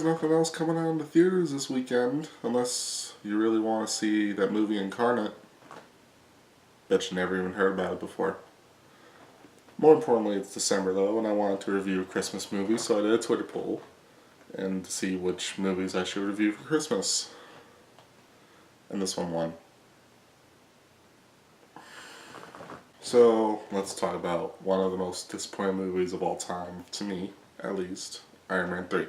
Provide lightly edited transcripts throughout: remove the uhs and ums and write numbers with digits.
nothing else coming out in the theaters this weekend, unless you really want to see that movie Incarnate. Bet you never even heard about it before. More importantly, it's December though, and I wanted to review a Christmas movie, so I did a Twitter poll and to see which movies I should review for Christmas. And this one won. So, let's talk about one of the most disappointing movies of all time, to me, at least, Iron Man 3.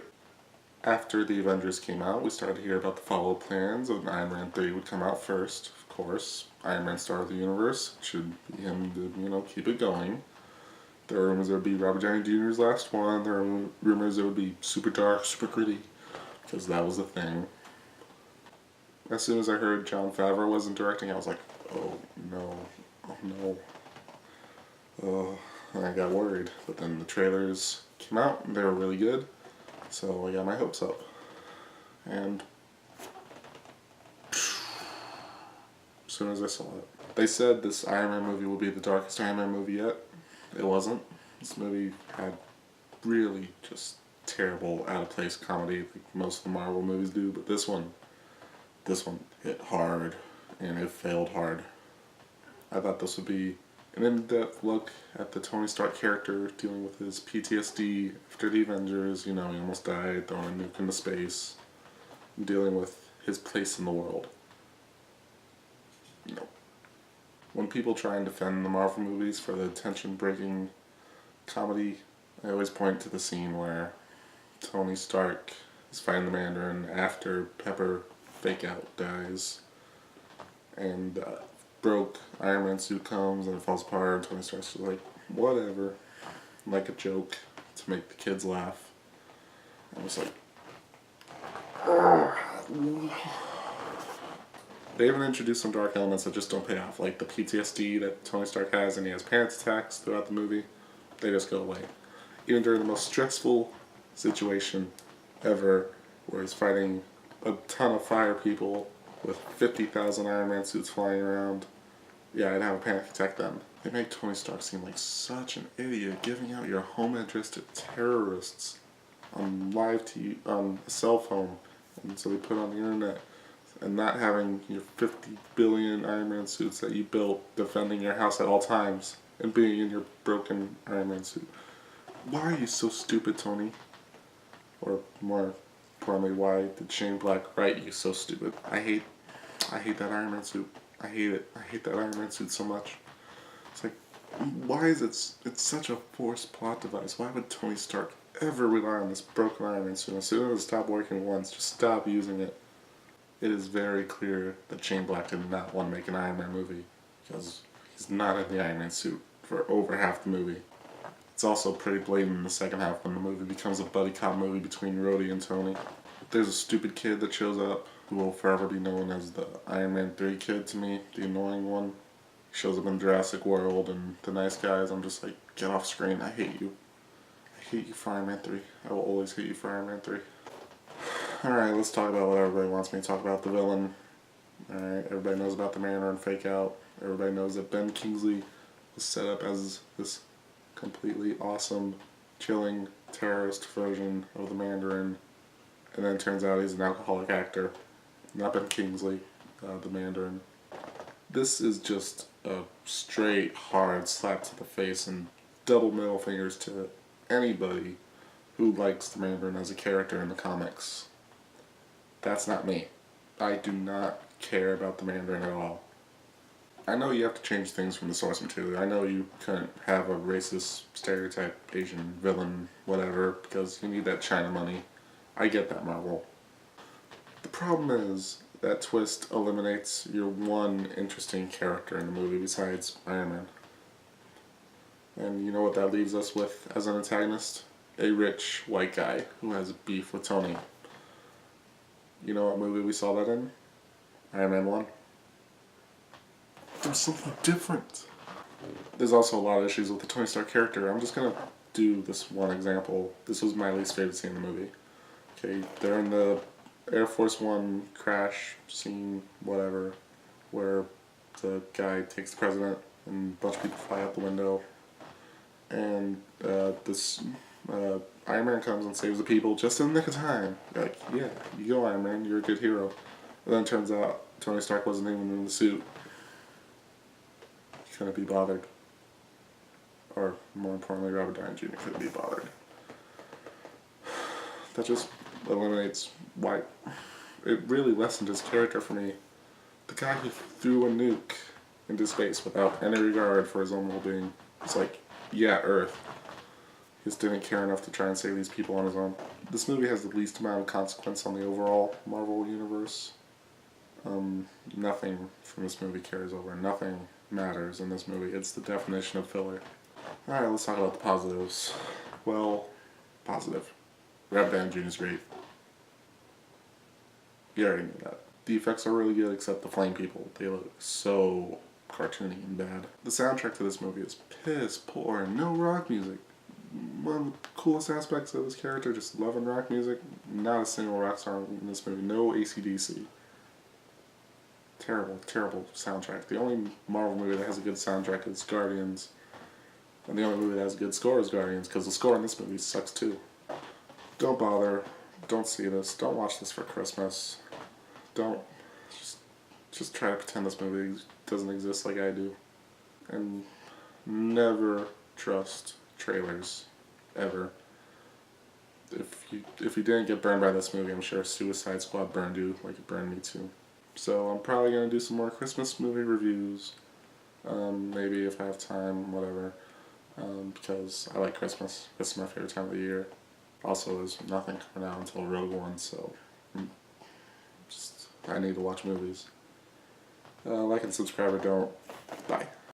After the Avengers came out, we started to hear about the follow-up plans of Iron Man 3 would come out first, of course. Iron Man Star of the Universe should be him to, keep it going. There were rumors it would be Robert Downey Jr.'s last one. There were rumors it would be super dark, super gritty, because that was the thing. As soon as I heard Jon Favreau wasn't directing, I was like, oh no, oh no. And I got worried, but then the trailers came out and they were really good, so I got my hopes up. And as soon as I saw it, they said this Iron Man movie will be the darkest Iron Man movie yet. It wasn't. This movie had really just terrible, out of place comedy like most of the Marvel movies do, but this one hit hard, and it failed hard. I thought this would be an in-depth look at the Tony Stark character dealing with his PTSD after the Avengers. He almost died, throwing a nuke into space, dealing with his place in the world. When people try and defend the Marvel movies for the tension-breaking comedy, I always point to the scene where Tony Stark is fighting the Mandarin after Pepper Fake-Out dies, and broke Iron Man suit comes and it falls apart, and Tony Stark's just like, whatever, like a joke to make the kids laugh. I was like, they even introduced some dark elements that just don't pay off, like the PTSD that Tony Stark has, and he has panic attacks throughout the movie. They just go away. Even during the most stressful situation ever, where he's fighting a ton of fire people with 50,000 Iron Man suits flying around, yeah, I'd have a panic attack then. They make Tony Stark seem like such an idiot, giving out your home address to terrorists on live TV, on a cell phone, and so they put it on the internet, and not having your 50 billion Iron Man suits that you built defending your house at all times, and being in your broken Iron Man suit. Why are you so stupid, Tony? Or more importantly, why did Shane Black write you so stupid? I hate that Iron Man suit. I hate it. I hate that Iron Man suit so much. It's like, why is it's such a forced plot device? Why would Tony Stark ever rely on this broken Iron Man suit? As soon as it stopped working once, just stop using it. It is very clear that Shane Black did not want to make an Iron Man movie, because he's not in the Iron Man suit for over half the movie. It's also pretty blatant in the second half when the movie becomes a buddy cop movie between Rhodey and Tony. There's a stupid kid that shows up who will forever be known as the Iron Man 3 kid to me, the annoying one. He shows up in Jurassic World, and the nice guys, I'm just like, get off screen, I hate you. I hate you for Iron Man 3. I will always hate you for Iron Man 3. Alright, let's talk about what everybody wants me to talk about, the villain. Alright, everybody knows about the Mandarin Fake-Out. Everybody knows that Ben Kingsley was set up as this completely awesome, chilling, terrorist version of the Mandarin. And then it turns out he's an alcoholic actor. Not Ben Kingsley, the Mandarin. This is just a straight, hard slap to the face and double middle fingers to anybody who likes the Mandarin as a character in the comics. That's not me. I do not care about the Mandarin at all. I know you have to change things from the source material. I know you couldn't have a racist, stereotype, Asian villain, whatever, because you need that China money. I get that, Marvel. The problem is that twist eliminates your one interesting character in the movie besides Iron Man. And you know what that leaves us with as an antagonist? A rich white guy who has beef with Tony. You know what movie we saw that in? Iron Man 1. There's something different. There's also a lot of issues with the Tony Stark character. I'm just gonna do this one example. This was my least favorite scene in the movie. Okay, they're in the Air Force One crash scene, whatever, where the guy takes the president and a bunch of people fly out the window, and this Iron Man comes and saves the people just in the nick of time. You're like, yeah, you go Iron Man, you're a good hero. And then it turns out Tony Stark wasn't even in the suit. He couldn't be bothered. Or, more importantly, Robert Downey Jr. couldn't be bothered. That just eliminates why... It really lessened his character for me. The guy who threw a nuke into space without any regard for his own well-being. It's like, yeah, Earth. He just didn't care enough to try and save these people on his own. This movie has the least amount of consequence on the overall Marvel universe. Nothing from this movie carries over. Nothing matters in this movie. It's the definition of filler. Alright, let's talk about the positives. Well, positive. Robert Downey Jr. is great. You already knew that. The effects are really good except the flame people. They look so cartoony and bad. The soundtrack to this movie is piss poor and no rock music. One of the coolest aspects of this character, just loving rock music. Not a single rock song in this movie. No AC/DC. Terrible, terrible soundtrack. The only Marvel movie that has a good soundtrack is Guardians. And the only movie that has a good score is Guardians, because the score in this movie sucks too. Don't bother. Don't see this. Don't watch this for Christmas. Don't. Just try to pretend this movie doesn't exist like I do. And never trust trailers. Ever. If you didn't get burned by this movie, I'm sure Suicide Squad burned you like it burned me too. So I'm probably going to do some more Christmas movie reviews. Maybe if I have time, whatever. Because I like Christmas. This is my favorite time of the year. Also, there's nothing coming out until Rogue One, so I need to watch movies. Like and subscribe or don't. Bye.